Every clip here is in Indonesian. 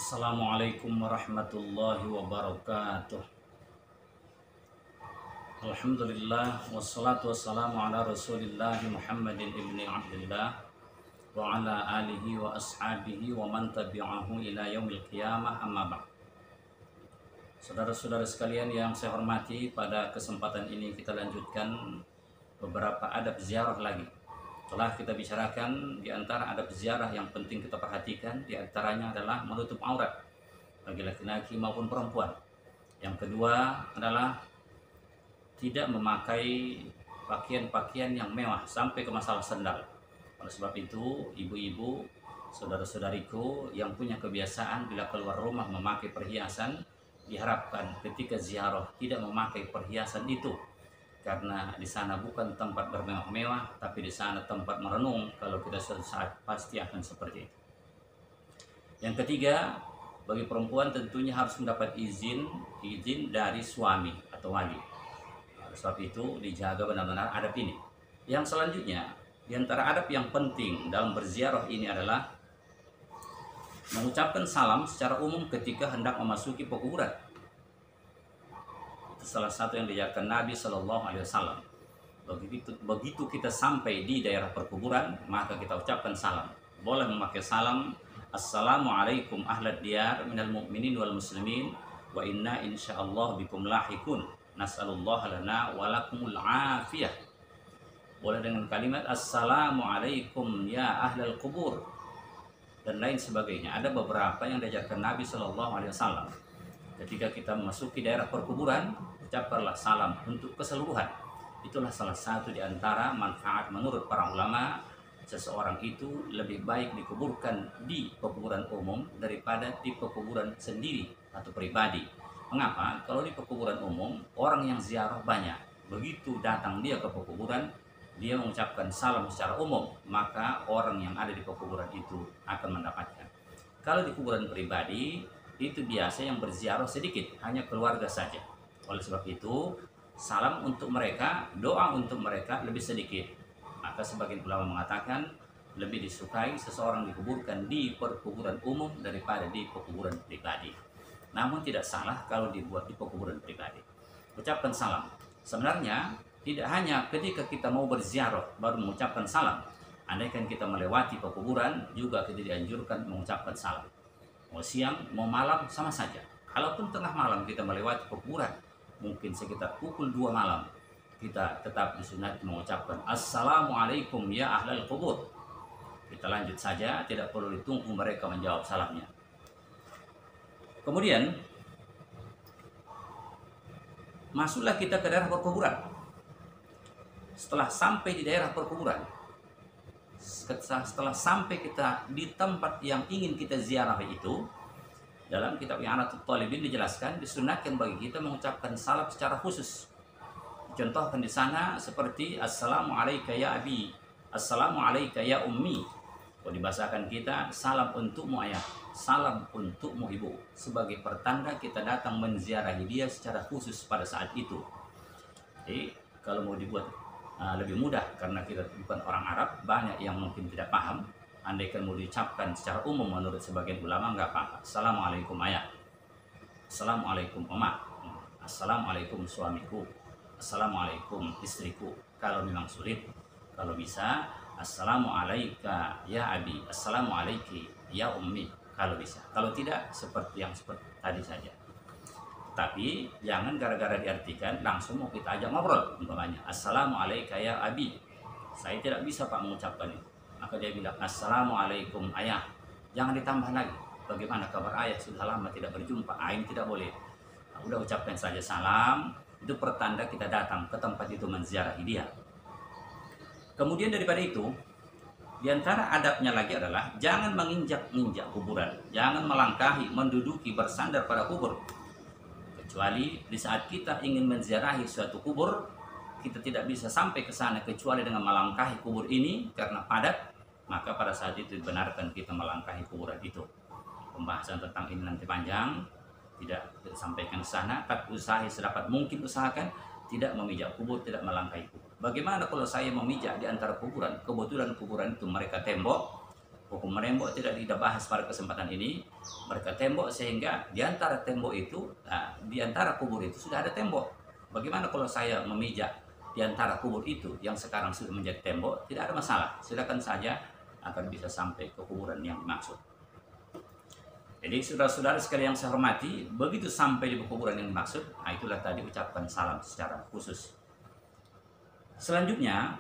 Assalamualaikum warahmatullahi wabarakatuh. Alhamdulillah wassalatu wassalamu ala Rasulillah Muhammadin ibni Abdullah wa ala alihi wa ashabihi wa man tabi'ahu ila yaumil qiyamah, amma ba'd. Saudara-saudara sekalian yang saya hormati, pada kesempatan ini kita lanjutkan beberapa adab ziarah lagi. Telah kita bicarakan di antara adab ziarah yang penting kita perhatikan, di antaranya adalah menutup aurat bagi laki-laki maupun perempuan. Yang kedua adalah tidak memakai pakaian-pakaian yang mewah sampai ke masalah sandal. Oleh sebab itu, ibu-ibu, saudara-saudariku yang punya kebiasaan bila keluar rumah memakai perhiasan, diharapkan ketika ziarah tidak memakai perhiasan itu, karena di sana bukan tempat bermewah-mewah, tapi di sana tempat merenung. Kalau kita suatu saat pasti akan seperti itu. Yang ketiga, bagi perempuan tentunya harus mendapat izin dari suami atau wali. Oleh sebab itu dijaga benar-benar adab ini. Yang selanjutnya, di antara adab yang penting dalam berziarah ini adalah mengucapkan salam secara umum ketika hendak memasuki pekuburan. Salah satu yang diajarkan Nabi Shallallahu Alaihi Wasallam. Begitu kita sampai di daerah perkuburan, maka kita ucapkan salam. Boleh memakai salam, Assalamualaikum ahlad diyar minal mu'minin wal muslimin wa inna insyaallah bikum lahikun. Nas'alullah lana walakumul afiyah. Boleh dengan kalimat Assalamualaikum ya ahlal kubur dan lain sebagainya. Ada beberapa yang diajarkan Nabi Shallallahu Alaihi Wasallam. Ketika kita memasuki daerah perkuburan, ucapkanlah salam untuk keseluruhan. Itulah salah satu di antara manfaat menurut para ulama. Seseorang itu lebih baik dikuburkan di pekuburan umum daripada di pekuburan sendiri atau pribadi. Mengapa? Kalau di pekuburan umum, orang yang ziarah banyak. Begitu datang dia ke pekuburan, dia mengucapkan salam secara umum, maka orang yang ada di pekuburan itu akan mendapatkan. Kalau di kuburan pribadi, itu biasa yang berziarah sedikit, hanya keluarga saja. Oleh sebab itu, salam untuk mereka, doa untuk mereka lebih sedikit. Maka sebagian ulama mengatakan lebih disukai seseorang dikuburkan di perkuburan umum daripada di pekuburan pribadi. Namun tidak salah kalau dibuat di pekuburan pribadi. Ucapkan salam. Sebenarnya tidak hanya ketika kita mau berziarah baru mengucapkan salam. Andaikan kita melewati pekuburan juga kita dianjurkan mengucapkan salam. Mau siang, mau malam sama saja. Kalaupun tengah malam kita melewati pekuburan, mungkin sekitar pukul 2 malam, kita tetap disunat mengucapkan Assalamualaikum ya ahlal kubur. Kita lanjut saja, tidak perlu ditunggu mereka menjawab salamnya. Kemudian masuklah kita ke daerah perkuburan. Setelah sampai di daerah perkuburan, setelah sampai kita di tempat yang ingin kita ziarahi itu, dalam kitab I'anatul Talibin dijelaskan disunatkan bagi kita mengucapkan salam secara khusus. Contohkan di sana seperti Assalamualaikum ya abi, Assalamualaikum ya ummi. Kalau dibahasakan kita, salam untukmu ayah, salam untukmu ibu, sebagai pertanda kita datang menziarahi dia secara khusus pada saat itu. Jadi kalau mau dibuat lebih mudah, karena kita bukan orang Arab, banyak yang mungkin tidak paham. Andaikan mau diucapkan secara umum menurut sebagian ulama nggak apa-apa. Assalamualaikum ayah, Assalamualaikum oma, Assalamualaikum suamiku, Assalamualaikum istriku. Kalau memang sulit, kalau bisa Assalamualaikum ya abi, Assalamualaikum ya ummi, kalau bisa. Kalau tidak, seperti yang seperti tadi saja. Tapi jangan gara-gara diartikan langsung mau kita ajak ngobrol. Umpamanya Assalamualaikum ya abi, saya tidak bisa pak mengucapkan itu. Maka dia bilang Assalamualaikum ayah. Jangan ditambah lagi, bagaimana kabar ayah, sudah lama tidak berjumpa. Ini tidak boleh. Udah ucapkan saja salam. Itu pertanda kita datang ke tempat itu menziarahi dia. Kemudian daripada itu, di antara adabnya lagi adalah jangan menginjak-injak kuburan, jangan melangkahi, menduduki, bersandar pada kubur. Kecuali di saat kita ingin menziarahi suatu kubur, kita tidak bisa sampai ke sana kecuali dengan melangkahi kubur ini karena padat, maka pada saat itu dibenarkan kita melangkahi kuburan itu. Pembahasan tentang ini nanti panjang, tidak kita sampaikan ke sana, tapi usahakan sedapat mungkin, usahakan tidak memijak kubur, tidak melangkahi kubur. Bagaimana kalau saya memijak di antara kuburan, kebetulan kuburan itu mereka tembok, Hukum menembok tidak kita bahas pada kesempatan ini. Mereka tembok sehingga di antara tembok itu, di antara kubur itu sudah ada tembok. Bagaimana kalau saya memijak di antara kubur itu yang sekarang sudah menjadi tembok? Tidak ada masalah. Silakan saja, akan bisa sampai ke kuburan yang dimaksud. Jadi saudara-saudara sekalian yang saya hormati, begitu sampai di kuburan yang dimaksud, itulah tadi ucapkan salam secara khusus. Selanjutnya,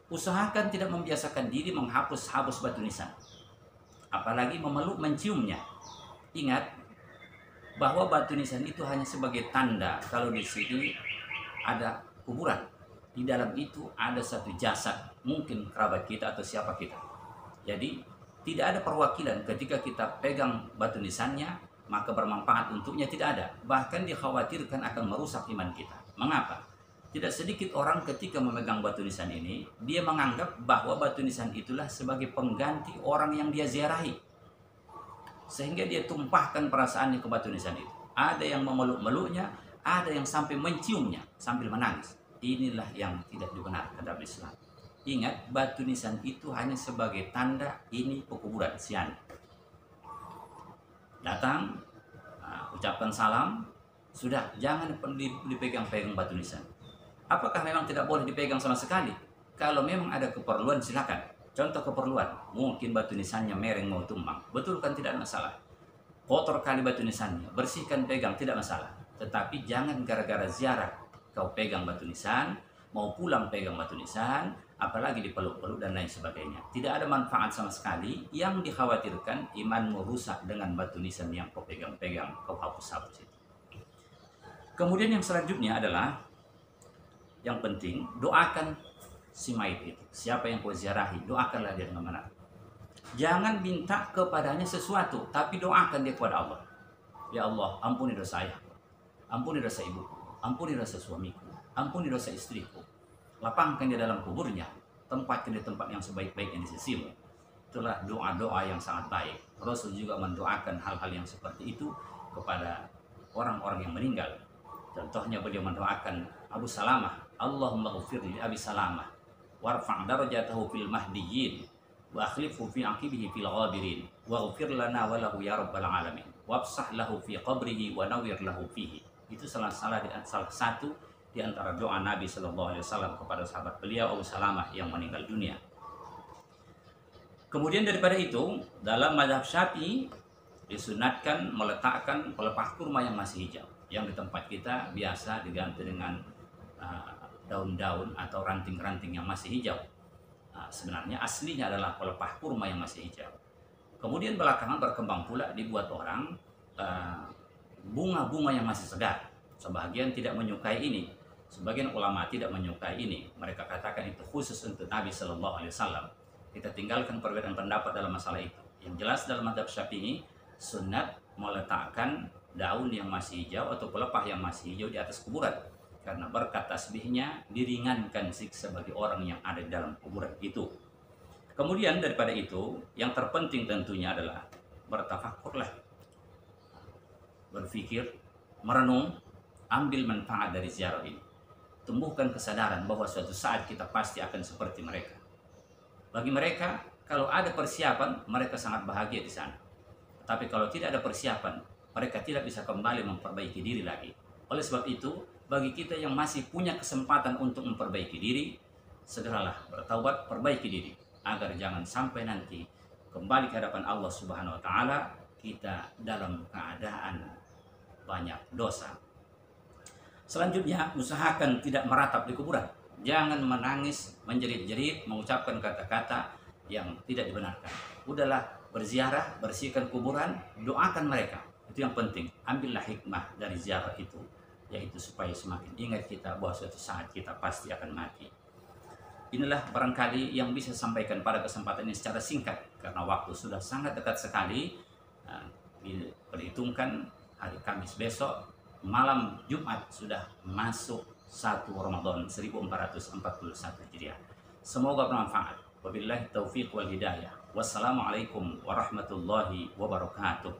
usahakan tidak membiasakan diri menghapus batu nisan, apalagi memeluk menciumnya. Ingat bahwa batu nisan itu hanya sebagai tanda kalau di sini ada kuburan. Di dalam itu ada satu jasad, mungkin kerabat kita atau siapa kita. Jadi tidak ada perwakilan ketika kita pegang batu nisannya, maka bermanfaat untuknya tidak ada. Bahkan dikhawatirkan akan merusak iman kita. Mengapa? Tidak sedikit orang ketika memegang batu nisan ini, dia menganggap bahwa batu nisan itulah sebagai pengganti orang yang dia ziarahi. Sehingga dia tumpahkan perasaannya ke batu nisan itu. Ada yang memeluk-meluknya, ada yang sampai menciumnya sambil menangis. Inilah yang tidak dibenarkan dalam Islam. Ingat, batu nisan itu hanya sebagai tanda ini pekuburan sian. Datang, ucapkan salam, sudah, jangan dipegang-pegang batu nisan. Apakah memang tidak boleh dipegang sama sekali? Kalau memang ada keperluan, silakan. Contoh keperluan, mungkin batu nisannya mereng mau tumbang. Betul kan, tidak masalah. Kotor kali batu nisannya, bersihkan, pegang, tidak masalah. Tetapi jangan gara-gara ziarah kau pegang batu nisan, mau pulang pegang batu nisan, apalagi dipeluk-peluk dan lain sebagainya. Tidak ada manfaat sama sekali. Yang dikhawatirkan imanmu rusak dengan batu nisan yang kau pegang-pegang, kau hapus-hapus itu. Kemudian yang selanjutnya adalah yang penting, doakan si mayit itu. Siapa yang kau ziarahi, doakanlah dia dengan benar. Jangan minta kepadanya sesuatu, tapi doakan dia kepada Allah. Ya Allah, ampuni dosa ayahku, ampuni dosa ibuku, ampuni dosa suamiku, ampuni dosa istriku. Lapangkan dia dalam kuburnya, tempatkan di tempat yang sebaik-baiknya di sisimu. Itulah doa-doa yang sangat baik. Rasul juga mendoakan hal-hal yang seperti itu kepada orang-orang yang meninggal. Contohnya beliau mendoakan Abu Salamah, Allahumma ghfir li Abi Salamah warfa' darajatahu fil mahdiyyin wa akhlifhu fi aqibihi fil ghabirin waghfir lana wa lahu ya rabbal alamin wabsah lahu fi qabrihi wa nawwir lahu fihi. Itu salah satu di antara doa Nabi Shallallahu Alaihi Wasallam kepada sahabat beliau Abu Salamah yang meninggal dunia. Kemudian daripada itu, dalam mazhab Syafi'i disunatkan meletakkan pelepah kurma yang masih hijau, yang di tempat kita biasa diganti dengan daun-daun atau ranting-ranting yang masih hijau. Sebenarnya aslinya adalah pelepah kurma yang masih hijau. Kemudian belakangan berkembang pula dibuat orang bunga-bunga yang masih segar. Sebagian tidak menyukai ini, sebagian ulama tidak menyukai ini. Mereka katakan itu khusus untuk Nabi Shallallahu Alaihi Wasallam. Kita tinggalkan perbedaan pendapat dalam masalah itu. Yang jelas dalam mazhab Syafi'i, sunat meletakkan daun yang masih hijau atau pelepah yang masih hijau di atas kuburan. Karena berkat tasbihnya diringankan siksa bagi orang yang ada di dalam kuburan itu. Kemudian daripada itu, yang terpenting tentunya adalah bertafakurlah, berpikir, merenung, ambil manfaat dari ziarah ini. Tumbuhkan kesadaran bahwa suatu saat kita pasti akan seperti mereka. Bagi mereka, kalau ada persiapan, mereka sangat bahagia di sana. Tapi kalau tidak ada persiapan, mereka tidak bisa kembali memperbaiki diri lagi. Oleh sebab itu, bagi kita yang masih punya kesempatan untuk memperbaiki diri, segeralah bertaubat, perbaiki diri, agar jangan sampai nanti kembali ke hadapan Allah Subhanahu wa Ta'ala kita dalam keadaan banyak dosa. Selanjutnya, usahakan tidak meratap di kuburan. Jangan menangis, menjerit-jerit, mengucapkan kata-kata yang tidak dibenarkan. Udahlah, berziarah, bersihkan kuburan, doakan mereka. Itu yang penting. Ambillah hikmah dari ziarah itu, yaitu supaya semakin ingat kita bahwa suatu saat kita pasti akan mati. Inilah barangkali yang bisa sampaikan pada kesempatan ini secara singkat, karena waktu sudah sangat dekat sekali. Diperhitungkan hari Kamis besok, malam Jumat sudah masuk 1 Ramadan 1441 Hijriah. Semoga bermanfaat. Wabillahi taufiq wal hidayah. Wassalamualaikum warahmatullahi wabarakatuh.